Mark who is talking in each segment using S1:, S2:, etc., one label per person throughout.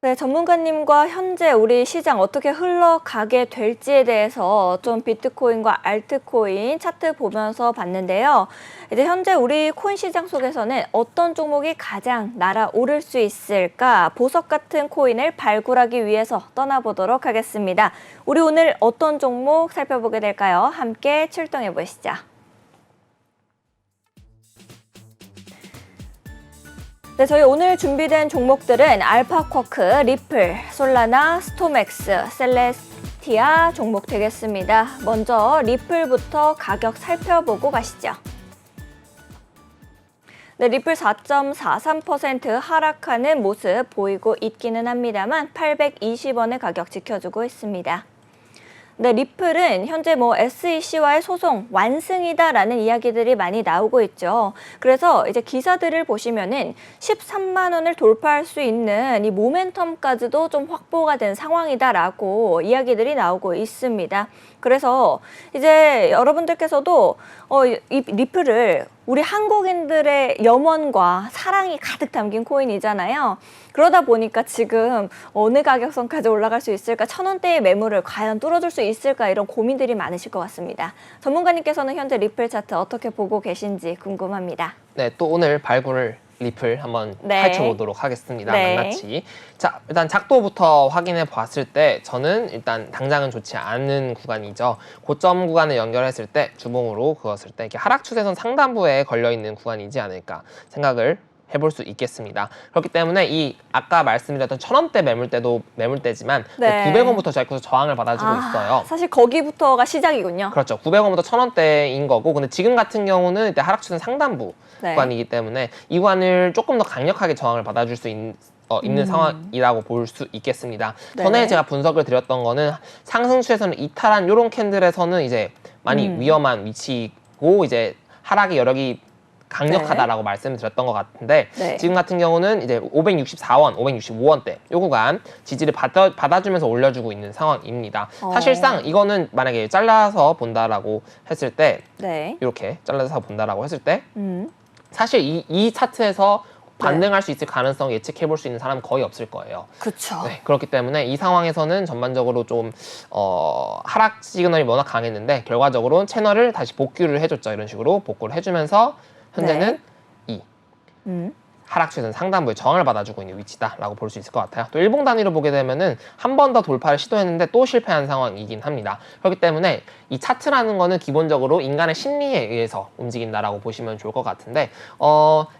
S1: 네, 전문가님과 현재 우리 시장 어떻게 흘러가게 될지에 대해서 좀 비트코인과 알트코인 차트 보면서 봤는데요. 이제 현재 우리 코인 시장 속에서는 어떤 종목이 가장 날아오를 수 있을까? 보석 같은 코인을 발굴하기 위해서 떠나보도록 하겠습니다. 우리 오늘 어떤 종목 살펴보게 될까요? 함께 출동해 보시죠. 네, 저희 오늘 준비된 종목들은 알파쿼크, 리플, 솔라나, 스톰엑스, 셀레스티아 종목 되겠습니다. 먼저 리플부터 가격 살펴보고 가시죠. 네, 리플 4.43% 하락하는 모습 보이고 있기는 합니다만 820원의 가격 지켜주고 있습니다. 네, 리플은 현재 SEC와의 소송 완승이다라는 이야기들이 많이 나오고 있죠. 그래서 이제 기사들을 보시면은 13만 원을 돌파할 수 있는 이 모멘텀까지도 좀 확보가 된 상황이다라고 이야기들이 나오고 있습니다. 그래서 이제 여러분들께서도 이 리플을 우리 한국인들의 염원과 사랑이 가득 담긴 코인이잖아요. 그러다 보니까 지금 어느 가격선까지 올라갈 수 있을까, 1,000원대의 매물을 과연 뚫어줄 수 있을까, 이런 고민들이 많으실 것 같습니다. 전문가님께서는 현재 리플 차트 어떻게 보고 계신지 궁금합니다.
S2: 네, 또 오늘 발굴을 리플 한번
S1: 네.
S2: 펼쳐보도록 하겠습니다.
S1: 네.
S2: 낱낱이. 자, 일단 작도부터 확인해 봤을 때 저는 일단 당장은 좋지 않은 구간이죠. 고점 구간을 연결했을 때 주봉으로 그었을 때 이렇게 하락 추세선 상단부에 걸려 있는 구간이지 않을까 생각을 해볼 수 있겠습니다. 그렇기 때문에 이 아까 말씀드렸던 1,000원대 매물대지만
S1: 네.
S2: 900원부터 저희께서 저항을 받아주고 있어요.
S1: 사실 거기부터가 시작이군요.
S2: 그렇죠. 900원부터 1,000원대인 거고, 근데 지금 같은 경우는 이때 하락 추세 상단부
S1: 네.
S2: 구간이기 때문에 이 구간을 조금 더 강력하게 저항을 받아줄 수 있는 상황이라고 볼 수 있겠습니다.
S1: 네.
S2: 전에 제가 분석을 드렸던 거는 상승 추세선을 이탈한 이런 캔들에서는 이제 많이 위험한 위치고 이제 하락의 여력이 강력하다라고 말씀을 드렸던 것 같은데,
S1: 네.
S2: 지금 같은 경우는 이제 564원, 565원대 요 구간 지지를 받아주면서 올려주고 있는 상황입니다. 사실상 이거는 만약에 잘라서 본다라고 했을 때,
S1: 네.
S2: 이렇게 잘라서 본다라고 했을 때 사실 이 차트에서 반등할 수 있을 가능성 예측해 볼 수 있는 사람은 거의 없을 거예요.
S1: 그렇죠.
S2: 네, 그렇기 때문에 이 상황에서는 전반적으로 좀 하락 시그널이 워낙 강했는데 결과적으로는 채널을 다시 복귀를 해줬죠. 이런 식으로 복구를 해주면서 현재는 이 하락 추세선 상단부에 저항을 받아주고 있는 위치다라고 볼 수 있을 것 같아요. 또 일봉 단위로 보게 되면은 한 번 더 돌파를 시도했는데 또 실패한 상황이긴 합니다. 그렇기 때문에 이 차트라는 거는 기본적으로 인간의 심리에 의해서 움직인다라고 보시면 좋을 것 같은데,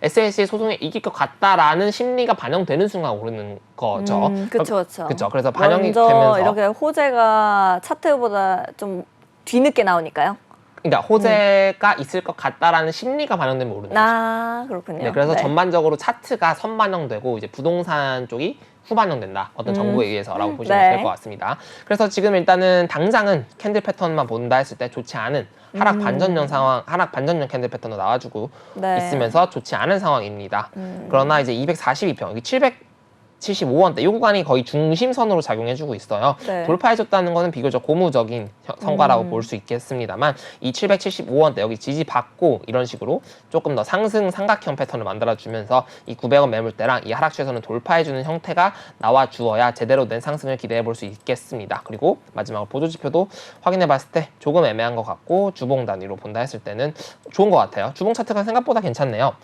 S2: SEC 소송에 이길 것 같다라는 심리가 반영되는 순간 오르는 거죠.
S1: 그렇죠.
S2: 그렇죠. 그래서 반영이
S1: 먼저
S2: 되면서
S1: 이렇게 호재가 차트보다 좀 뒤늦게 나오니까요.
S2: 그러니까 호재가 있을 것 같다라는 심리가 반영되면 오르는 거죠.
S1: 그렇군요.
S2: 네, 그래서
S1: 네.
S2: 전반적으로 차트가 선반영되고 이제 부동산 쪽이 후반영된다. 어떤 정보에 의해서라고 보시면
S1: 네.
S2: 될 것 같습니다. 그래서 지금 일단은 당장은 캔들 패턴만 본다 했을 때 좋지 않은 하락 반전형 상황, 하락 반전형 캔들 패턴도 나와주고
S1: 네.
S2: 있으면서 좋지 않은 상황입니다. 그러나 이제 242평, 여기 775원대 이 구간이 거의 중심선으로 작용해주고 있어요.
S1: 네.
S2: 돌파해줬다는 것은 비교적 고무적인 성과라고 볼 수 있겠습니다만, 이 775원대 여기 지지받고 이런 식으로 조금 더 상승 삼각형 패턴을 만들어주면서 이 900원 매물대랑 이 하락 추세선을 돌파해주는 형태가 나와주어야 제대로 된 상승을 기대해볼 수 있겠습니다. 그리고 마지막으로 보조지표도 확인해봤을 때 조금 애매한 것 같고, 주봉 단위로 본다 했을 때는 좋은 것 같아요. 주봉 차트가 생각보다 괜찮네요.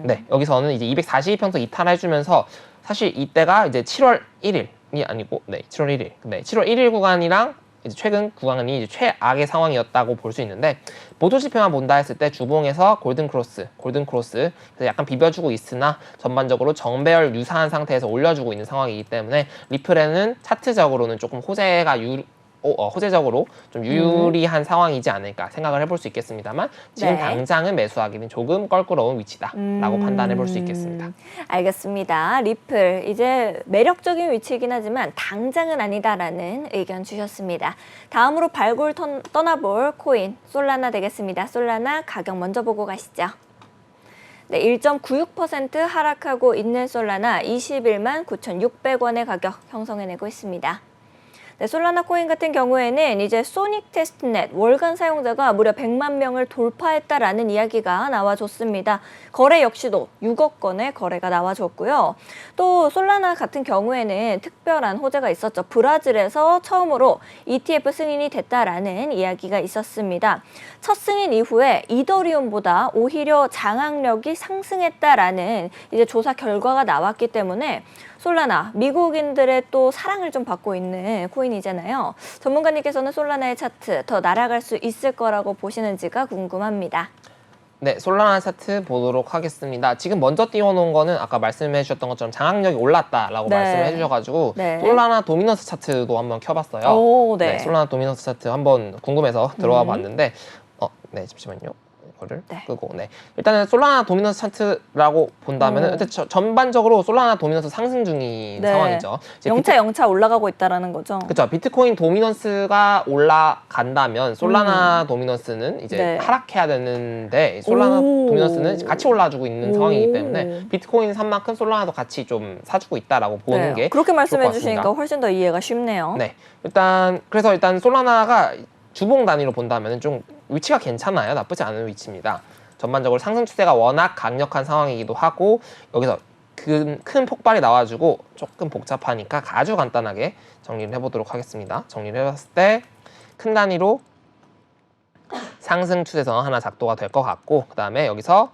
S2: 네, 여기서는 이제 242평선 이탈해주면서 사실 이때가 이제 7월 1일이 아니고, 네, 7월 1일. 네, 7월 1일 구간이랑 이제 최근 구간이 이제 최악의 상황이었다고 볼 수 있는데, 보조지표만 본다 했을 때 주봉에서 골든 크로스, 약간 비벼주고 있으나 전반적으로 정배열 유사한 상태에서 올려주고 있는 상황이기 때문에 리플에는 차트적으로는 조금 호재적으로 좀 유리한 상황이지 않을까 생각을 해볼 수 있겠습니다만, 지금
S1: 네.
S2: 당장은 매수하기는 조금 껄끄러운 위치다라고 판단해 볼 수 있겠습니다.
S1: 알겠습니다. 리플, 이제 매력적인 위치이긴 하지만 당장은 아니다라는 의견 주셨습니다. 다음으로 발굴 떠나볼 코인, 솔라나 되겠습니다. 솔라나 가격 먼저 보고 가시죠. 네, 1.96% 하락하고 있는 솔라나 21만 9,600원의 가격 형성해내고 있습니다. 네, 솔라나 코인 같은 경우에는 이제 소닉 테스트넷 월간 사용자가 무려 100만 명을 돌파했다라는 이야기가 나와줬습니다. 거래 역시도 6억 건의 거래가 나와줬고요. 또 솔라나 같은 경우에는 특별한 호재가 있었죠. 브라질에서 처음으로 ETF 승인이 됐다라는 이야기가 있었습니다. 첫 승인 이후에 이더리움보다 오히려 장악력이 상승했다라는 이제 조사 결과가 나왔기 때문에 솔라나, 미국인들의 또 사랑을 좀 받고 있는 코인이잖아요. 전문가님께서는 솔라나의 차트 더 날아갈 수 있을 거라고 보시는지가 궁금합니다.
S2: 네, 솔라나 차트 보도록 하겠습니다. 지금 먼저 띄워놓은 거는 아까 말씀해 주셨던 것처럼 장악력이 올랐다라고
S1: 네.
S2: 말씀을 해주셔가지고
S1: 네.
S2: 솔라나 도미넌스 차트도 한번 켜봤어요.
S1: 오, 네.
S2: 솔라나 도미넌스 차트 한번 궁금해서 들어와 봤는데 네, 잠시만요. 이거를
S1: 네.
S2: 끄고 일단은 솔라나 도미넌스 차트라고 본다면은 전반적으로 솔라나 도미넌스 상승 중인
S1: 네.
S2: 상황이죠. 이제
S1: 영차 올라가고 있다라는 거죠.
S2: 그렇죠. 비트코인 도미넌스가 올라간다면 솔라나 도미넌스는 이제
S1: 네.
S2: 하락해야 되는데 솔라나 도미넌스는 같이 올라주고 있는 상황이기 때문에 비트코인 산 만큼 솔라나도 같이 좀 사주고 있다라고 보는 게
S1: 그렇게 말씀해
S2: 좋을 것
S1: 주시니까
S2: 같습니다.
S1: 훨씬 더 이해가 쉽네요.
S2: 네, 그래서 일단 솔라나가 주봉 단위로 본다면 좀 위치가 괜찮아요. 나쁘지 않은 위치입니다. 전반적으로 상승 추세가 워낙 강력한 상황이기도 하고 여기서 큰 폭발이 나와주고 조금 복잡하니까 아주 간단하게 정리를 해보도록 하겠습니다. 정리를 해봤을 때 큰 단위로 상승 추세선 하나 작도가 될 것 같고 그 다음에 여기서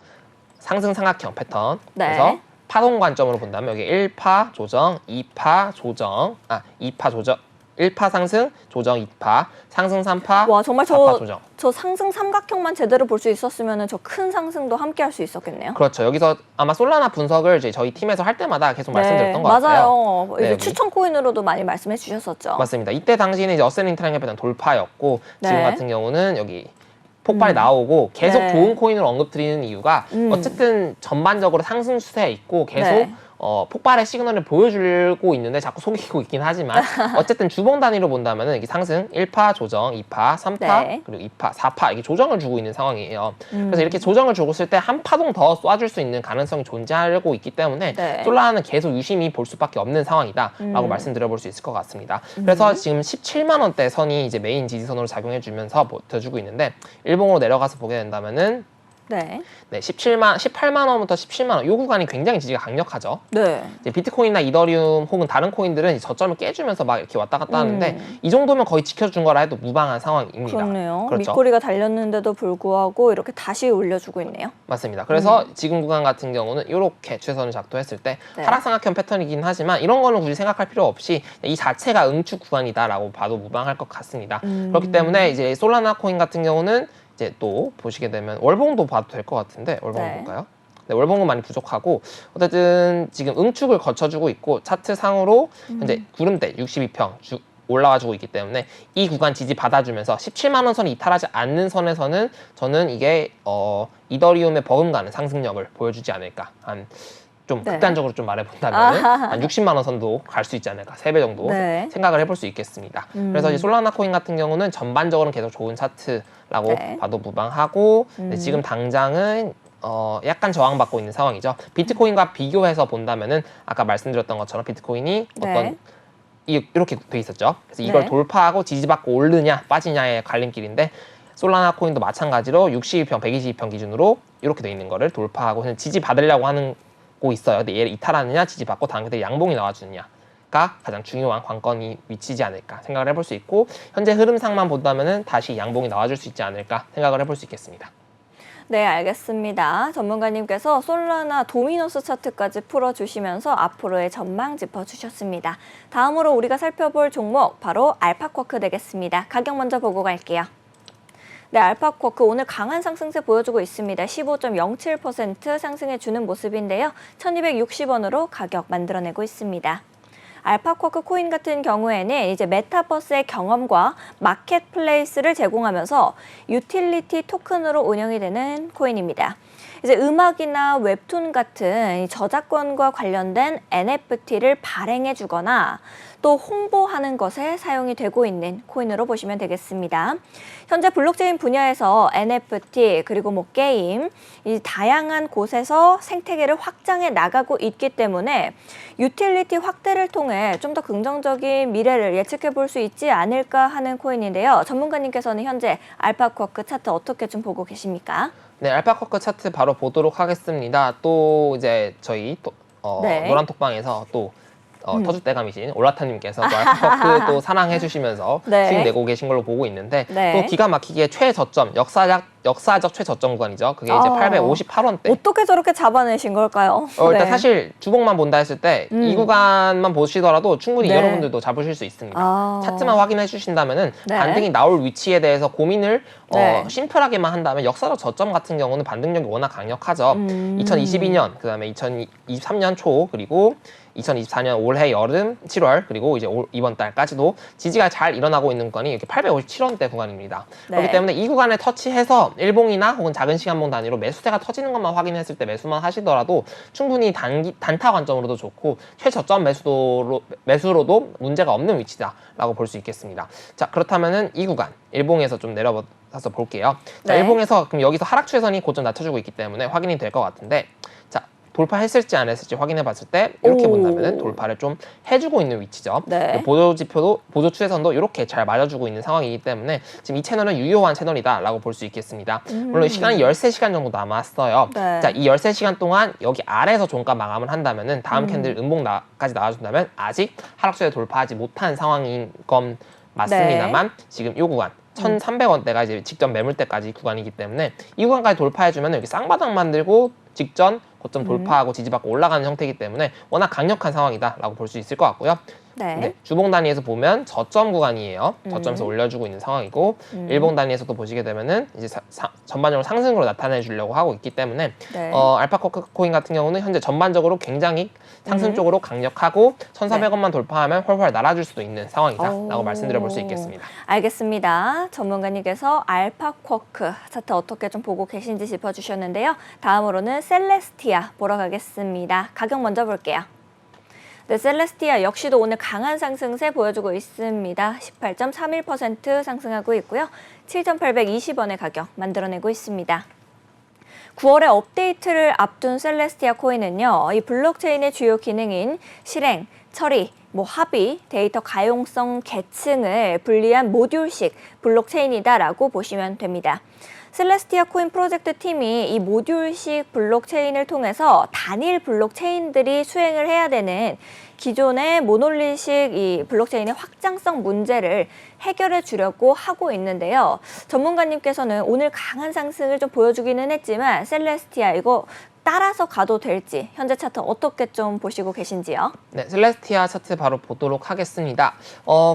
S2: 상승 삼각형 패턴 그래서 파동 관점으로 본다면 여기 1파 조정, 2파 조정, 2파 조정 1파 상승, 조정 2파, 상승 3파,
S1: 와, 정말
S2: 4파 조정.
S1: 저 상승 삼각형만 제대로 볼 수 있었으면 저 큰 상승도 함께 할 수 있었겠네요.
S2: 그렇죠. 여기서 아마 솔라나 분석을 이제 저희 팀에서 할 때마다 계속 말씀드렸던 것 같아요.
S1: 맞아요. 이제
S2: 네,
S1: 추천 코인으로도 많이 말씀해 주셨었죠.
S2: 맞습니다. 이때 당시에는 이제 어센딩 트라이앵글 패턴 돌파였고 지금 같은 경우는 여기 폭발이 나오고 계속 좋은 코인을 언급드리는 이유가 어쨌든 전반적으로 상승 추세에 있고 계속 폭발의 시그널을 보여주고 있는데 자꾸 속이고 있긴 하지만 어쨌든 주봉 단위로 본다면 이게 상승 1파 조정, 2파, 3파 그리고 2파, 4파 이게 조정을 주고 있는 상황이에요. 그래서 이렇게 조정을 주고 있을 때 한 파동 더 쏴줄 수 있는 가능성이 존재하고 있기 때문에 솔라나는 계속 유심히 볼 수밖에 없는 상황이다라고 말씀드려볼 수 있을 것 같습니다. 그래서 지금 17만 원대 선이 이제 메인 지지선으로 작용해주면서 버텨주고 있는데 일봉으로 내려가서 보게 된다면은 18만 원부터 17만 원, 이 구간이 굉장히 지지가 강력하죠. 이제 비트코인이나 이더리움 혹은 다른 코인들은 저점을 깨주면서 막 이렇게 왔다 갔다 하는데 이 정도면 거의 지켜준 거라 해도 무방한 상황입니다.
S1: 그렇네요.
S2: 그렇죠.
S1: 밑꼬리가 달렸는데도 불구하고 이렇게 다시 올려주고 있네요.
S2: 맞습니다. 그래서 지금 구간 같은 경우는 이렇게 추세선을 작동했을 때 하락상각형 패턴이긴 하지만 이런 거는 굳이 생각할 필요 없이 이 자체가 응축 구간이다라고 봐도 무방할 것 같습니다. 그렇기 때문에 이제 솔라나 코인 같은 경우는 이제 또 보시게 되면 월봉도 봐도 될 것 같은데 월봉 볼까요? 네, 월봉은 많이 부족하고 어쨌든 지금 응축을 거쳐주고 있고 차트 상으로 현재 구름대 62평 올라와주고 있기 때문에 이 구간 지지 받아주면서 17만 원 선이 이탈하지 않는 선에서는 저는 이게 이더리움의 버금가는 상승력을 보여주지 않을까 좀 극단적으로 좀 말해본다면 한 60만 원 선도 갈 수 있지 않을까 3배 정도 생각을 해볼 수 있겠습니다. 그래서 이 솔라나 코인 같은 경우는 전반적으로는 계속 좋은 차트라고 봐도 무방하고 지금 당장은 약간 저항받고 있는 상황이죠. 비트코인과 비교해서 본다면은 아까 말씀드렸던 것처럼 비트코인이 어떤 이렇게 돼 있었죠. 그래서 이걸 돌파하고 지지받고 오르냐 빠지냐의 갈림길인데 솔라나 코인도 마찬가지로 62평, 122평 기준으로 이렇게 돼 있는 거를 돌파하고 그냥 지지 받으려고 하는 고 있어요. 근데 얘를 이탈하느냐 지지받고 다음 그때 양봉이 나와주느냐가 가장 중요한 관건이 위치지 않을까 생각을 해볼 수 있고 현재 흐름상만 본다면은 다시 양봉이 나와줄 수 있지 않을까 생각을 해볼 수 있겠습니다.
S1: 네, 알겠습니다. 전문가님께서 솔라나 도미노스 차트까지 풀어주시면서 앞으로의 전망 짚어주셨습니다. 다음으로 우리가 살펴볼 종목 바로 알파쿼크 되겠습니다. 가격 먼저 보고 갈게요. 네, 알파쿼크 오늘 강한 상승세 보여주고 있습니다. 15.07% 상승해주는 모습인데요. 1260원으로 가격 만들어내고 있습니다. 알파쿼크 코인 같은 경우에는 이제 메타버스의 경험과 마켓플레이스를 제공하면서 유틸리티 토큰으로 운영이 되는 코인입니다. 이제 음악이나 웹툰 같은 저작권과 관련된 NFT를 발행해 주거나 또 홍보하는 것에 사용이 되고 있는 코인으로 보시면 되겠습니다. 현재 블록체인 분야에서 NFT 그리고 뭐 게임 이 다양한 곳에서 생태계를 확장해 나가고 있기 때문에 유틸리티 확대를 통해 좀 더 긍정적인 미래를 예측해 볼 수 있지 않을까 하는 코인인데요. 전문가님께서는 현재 알파쿼크 차트 어떻게 좀 보고 계십니까?
S2: 네, 알파쿼크 차트 바로 보도록 하겠습니다. 또 이제 저희
S1: 네.
S2: 노란 톡방에서 또 터줏대감이신 올라타님께서 또 알파쿼크 또 사랑해 주시면서
S1: 네.
S2: 수익 내고 계신 걸로 보고 있는데
S1: 네.
S2: 또 기가 막히게 최저점, 역사적 최저점 구간이죠. 그게 이제 858원대.
S1: 어떻게 저렇게 잡아내신 걸까요?
S2: 일단
S1: 네.
S2: 사실 주봉만 본다 했을 때 이 구간만 보시더라도 충분히
S1: 네.
S2: 여러분들도 잡으실 수 있습니다.
S1: 아.
S2: 차트만 확인해 주신다면은
S1: 네.
S2: 반등이 나올 위치에 대해서 고민을
S1: 네.
S2: 심플하게만 한다면 역사적 저점 같은 경우는 반등력이 워낙 강력하죠. 2022년, 그다음에 2023년 초 그리고 2024년 올해 여름 7월 그리고 이제 이번 달까지도 지지가 잘 일어나고 있는 구간이 이렇게 857원대 구간입니다.
S1: 네.
S2: 그렇기 때문에 이 구간에 터치해서 일봉이나 혹은 작은 시간봉 단위로 매수세가 터지는 것만 확인했을 때 매수만 하시더라도 충분히 단타 관점으로도 좋고 최저점 매수로도 문제가 없는 위치다라고 볼 수 있겠습니다. 자, 그렇다면은 이 구간 일봉에서 좀 내려봐서 볼게요. 자,
S1: 네.
S2: 일봉에서 그럼 여기서 하락 추세선이 고점 낮춰주고 있기 때문에 확인이 될 것 같은데, 자, 돌파했을지 안 했을지 확인해 봤을 때 이렇게 본다면은 돌파를 좀 해주고 있는 위치죠.
S1: 네.
S2: 보조 지표도 보조 추세선도 이렇게 잘 맞아주고 있는 상황이기 때문에 지금 이 채널은 유효한 채널이다라고 볼 수 있겠습니다. 물론 시간이 13시간 정도 남았어요.
S1: 네.
S2: 자, 이 13시간 동안 여기 아래에서 종가 마감을 한다면은 다음 캔들 음봉까지 나와준다면 아직 하락추세 돌파하지 못한 상황인 건 맞습니다만 지금 이 구간 1,300원대가 이제 직전 매물대까지 구간이기 때문에 이 구간까지 돌파해주면 여기 쌍바닥 만들고 직전 고점 돌파하고 지지받고 올라가는 형태이기 때문에 워낙 강력한 상황이다라고 볼 수 있을 것 같고요.
S1: 네.
S2: 네, 주봉 단위에서 보면 저점 구간이에요. 저점에서 올려주고 있는 상황이고 일봉 단위에서도 보시게 되면은 이제 전반적으로 상승으로 나타내 주려고 하고 있기 때문에
S1: 네.
S2: 알파쿼크 코인 같은 경우는 현재 전반적으로 굉장히 상승 쪽으로 강력하고 1,400원만 돌파하면 훨훨 날아줄 수도 있는 상황이다라고 말씀드려 볼 수 있겠습니다.
S1: 알겠습니다. 전문가님께서 알파쿼크 차트 어떻게 좀 보고 계신지 짚어주셨는데요. 다음으로는 셀레스티아 보러 가겠습니다. 가격 먼저 볼게요. 네, 셀레스티아 역시도 오늘 강한 상승세 보여주고 있습니다. 18.31% 상승하고 있고요. 7,820원의 가격 만들어내고 있습니다. 9월에 업데이트를 앞둔 셀레스티아 코인은요, 이 블록체인의 주요 기능인 실행, 처리, 합의, 데이터 가용성 계층을 분리한 모듈식 블록체인이다라고 보시면 됩니다. 셀레스티아 코인 프로젝트 팀이 이 모듈식 블록체인을 통해서 단일 블록체인들이 수행을 해야 되는 기존의 모놀리식 이 블록체인의 확장성 문제를 해결해 주려고 하고 있는데요. 전문가님께서는 오늘 강한 상승을 좀 보여주기는 했지만 셀레스티아 이거 따라서 가도 될지 현재 차트 어떻게 좀 보시고 계신지요?
S2: 네, 셀레스티아 차트 바로 보도록 하겠습니다.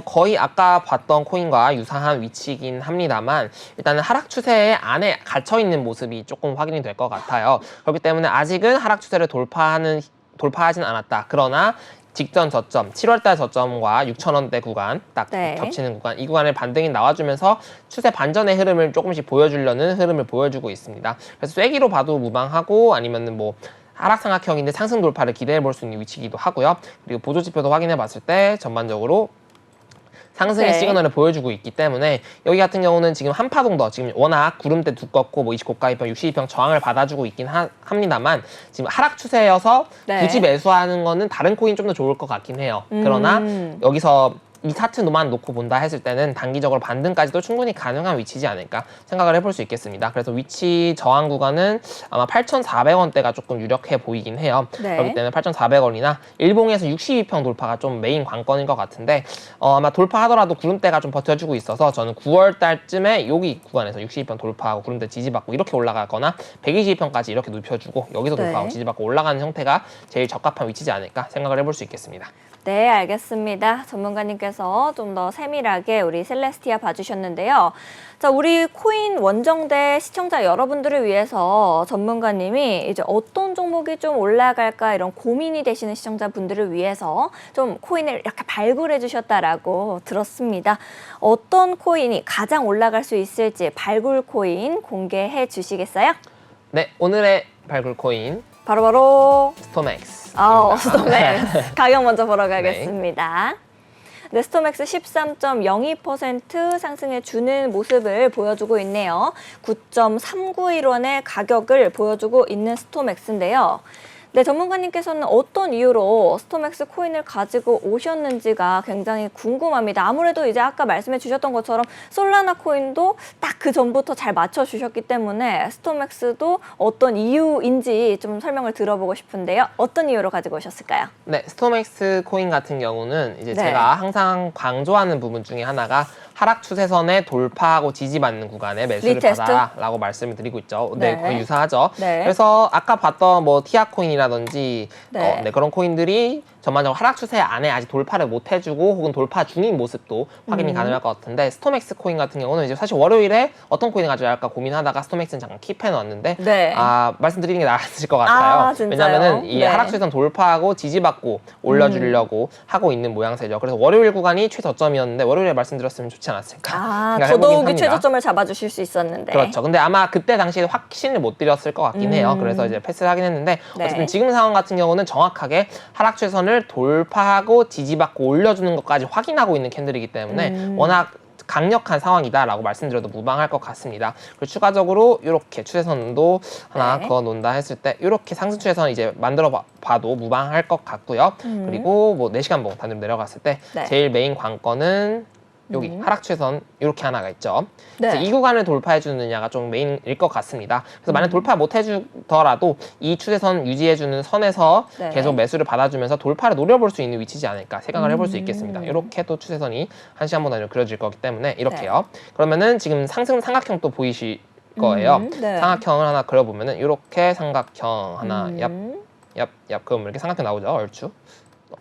S2: 거의 아까 봤던 코인과 유사한 위치이긴 합니다만 일단은 하락 추세 안에 갇혀 있는 모습이 조금 확인이 될 것 같아요. 그렇기 때문에 아직은 하락 추세를 돌파하진 않았다. 그러나 직전 저점, 7월달 저점과 6,000원대 구간 딱
S1: 네.
S2: 겹치는 구간, 이 구간에 반등이 나와주면서 추세 반전의 흐름을 조금씩 보여주려는 흐름을 보여주고 있습니다. 그래서 쐐기로 봐도 무방하고 아니면은 하락상하격인데 상승 돌파를 기대해 볼 수 있는 위치이기도 하고요. 그리고 보조 지표도 확인해 봤을 때 전반적으로 상승의
S1: 네.
S2: 시그널을 보여주고 있기 때문에 여기 같은 경우는 지금 한 파동 더 지금 워낙 구름대 두껍고 29가입형, 62입형 저항을 받아주고 있긴 합니다만 지금 하락 추세여서
S1: 네.
S2: 굳이 매수하는 거는 다른 코인 좀 더 좋을 것 같긴 해요. 그러나 여기서 이 차트만 놓고 본다 했을 때는 단기적으로 반등까지도 충분히 가능한 위치지 않을까 생각을 해볼 수 있겠습니다. 그래서 위치 저항 구간은 아마 8,400원대가 조금 유력해 보이긴 해요.
S1: 네.
S2: 그렇기 때문에 8,400원이나 일봉에서 62평 돌파가 좀 메인 관건인 것 같은데 아마 돌파하더라도 구름대가 좀 버텨주고 있어서 저는 9월 달쯤에 여기 구간에서 62평 돌파하고 구름대 지지받고 이렇게 올라가거나 122평까지 이렇게 눕혀주고 여기서
S1: 네.
S2: 돌파하고 지지받고 올라가는 형태가 제일 적합한 위치지 않을까 생각을 해볼 수 있겠습니다.
S1: 네, 알겠습니다. 전문가님께서 좀 더 세밀하게 우리 셀레스티아 봐주셨는데요. 자, 우리 코인 원정대 시청자 여러분들을 위해서 전문가님이 이제 어떤 종목이 좀 올라갈까 이런 고민이 되시는 시청자분들을 위해서 좀 코인을 이렇게 발굴해 주셨다라고 들었습니다. 어떤 코인이 가장 올라갈 수 있을지 발굴 코인 공개해 주시겠어요?
S2: 네, 오늘의 발굴 코인
S1: 바로바로
S2: 스톰엑스.
S1: 스톱맥스 가격 먼저 보러 가겠습니다. 네, 스톰엑스 13.02% 상승해 주는 모습을 보여주고 있네요. 9.391원의 가격을 보여주고 있는 스톰엑스인데요. 네, 전문가님께서는 어떤 이유로 스톰엑스 코인을 가지고 오셨는지가 굉장히 궁금합니다. 아무래도 이제 아까 말씀해 주셨던 것처럼 솔라나 코인도 딱 그 전부터 잘 맞춰 주셨기 때문에 스톰엑스도 어떤 이유인지 좀 설명을 들어보고 싶은데요. 어떤 이유로 가지고 오셨을까요?
S2: 네, 스톰엑스 코인 같은 경우는 이제
S1: 네.
S2: 제가 항상 강조하는 부분 중에 하나가 하락 추세선에 돌파하고 지지받는 구간에 매수를
S1: 리테스트?
S2: 받아라라고 말씀을 드리고 있죠. 네,
S1: 네.
S2: 거의 유사하죠.
S1: 네.
S2: 그래서 아까 봤던 뭐 티아 코인이라든지
S1: 네.
S2: 그런 코인들이 전반적으로 하락 추세 안에 아직 돌파를 못 해주고 혹은 돌파 중인 모습도 확인이 가능할 것 같은데 스톰엑스 코인 같은 경우는 이제 사실 월요일에 어떤 코인을 가져야 할까 고민하다가 스톰엑스는 잠깐 킵해 놨는데
S1: 네.
S2: 말씀드리는 게 나았을 것 같아요.
S1: 아, 진짜요?
S2: 왜냐면은 이
S1: 네.
S2: 하락 추세선 돌파하고 지지받고 올려주려고 하고 있는 모양새죠. 그래서 월요일 구간이 최저점이었는데 월요일에 말씀드렸으면 좋지 않았을까 생각을 해보긴
S1: 더더욱이
S2: 합니다.
S1: 최저점을 잡아주실 수 있었는데.
S2: 그렇죠. 근데 아마 그때 당시에 확신을 못 드렸을 것 같긴 해요. 그래서 이제 패스를 하긴 했는데
S1: 네.
S2: 어쨌든 지금 상황 같은 경우는 정확하게 하락 추세선을 돌파하고 지지받고 올려주는 것까지 확인하고 있는 캔들이기 때문에 워낙 강력한 상황이다라고 말씀드려도 무방할 것 같습니다. 그리고 추가적으로 이렇게 추세선도 하나
S1: 네.
S2: 그어 놓는다 했을 때 이렇게 상승 추세선 이제 만들어 봐도 무방할 것 같고요. 그리고 뭐 4시간봉 단위로 내려갔을 때
S1: 네.
S2: 제일 메인 관건은 여기 하락 추세선 이렇게 하나가 있죠.
S1: 네.
S2: 그래서 이 구간을 돌파해 주느냐가 좀 메인일 것 같습니다. 그래서 만약 돌파 못 해주더라도 이 추세선 유지해 주는 선에서
S1: 네.
S2: 계속 매수를 받아주면서 돌파를 노려볼 수 있는 위치지 않을까 생각을 해볼 수 있겠습니다. 이렇게 또 추세선이 1시간 단위로 그려질 거기 때문에 이렇게요. 그러면은 지금 상승 삼각형 또 보이실 거예요.
S1: 네.
S2: 삼각형을 하나 그려보면은 이렇게 삼각형 하나
S1: 음.
S2: 얍 그럼 이렇게 삼각형 나오죠, 얼추.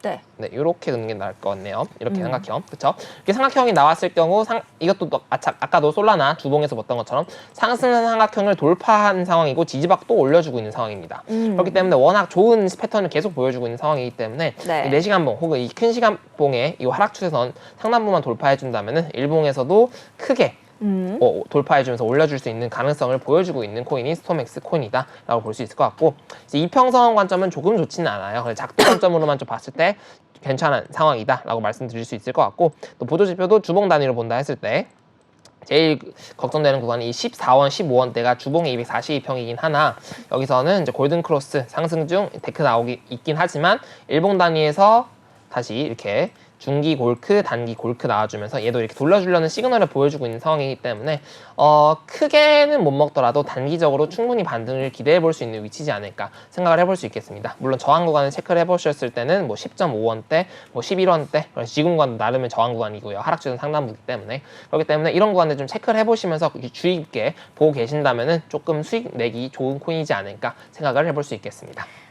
S1: 네.
S2: 네, 이렇게 긋는 게 나을 것 같네요. 이렇게 삼각형, 그렇죠? 이렇게 삼각형이 나왔을 경우 이것도 아까도 솔라나 주봉에서 봤던 것처럼 상승 삼각형을 돌파한 상황이고 지지박 또 올려주고 있는 상황입니다. 그렇기 때문에 워낙 좋은 패턴을 계속 보여주고 있는 상황이기 때문에
S1: 네.
S2: 이 4시간봉 혹은 이 큰 시간봉의 이 하락 추세선 상단부만 돌파해 준다면은 일봉에서도 크게 돌파해주면서 올려줄 수 있는 가능성을 보여주고 있는 코인이 스톰엑스 코인이다라고 볼 수 있을 것 같고 이제 이평선 관점은 조금 좋지는 않아요. 그래서 작도 관점으로만 좀 봤을 때 괜찮은 상황이다라고 말씀드릴 수 있을 것 같고 또 보조지표도 주봉 단위로 본다 했을 때 제일 걱정되는 구간이 이 14원, 15원대가 주봉의 242평이긴 하나 여기서는 이제 골든 크로스 상승 중 데크 나오기 있긴 하지만 일봉 단위에서 다시 이렇게 중기 골크, 단기 골크 나와주면서 얘도 이렇게 돌려주려는 시그널을 보여주고 있는 상황이기 때문에 크게는 못 먹더라도 단기적으로 충분히 반등을 기대해 볼 수 있는 위치지 않을까 생각을 해볼 수 있겠습니다. 물론 저항 구간을 체크를 해보셨을 때는 뭐 10.5원대, 뭐 11원대 지금 구간도 나름의 저항 구간이고요. 하락주는 상단부이기 때문에 그렇기 때문에 이런 구간을 좀 체크를 해보시면서 주의 깊게 보고 계신다면은 조금 수익 내기 좋은 코인이지 않을까 생각을 해볼 수 있겠습니다.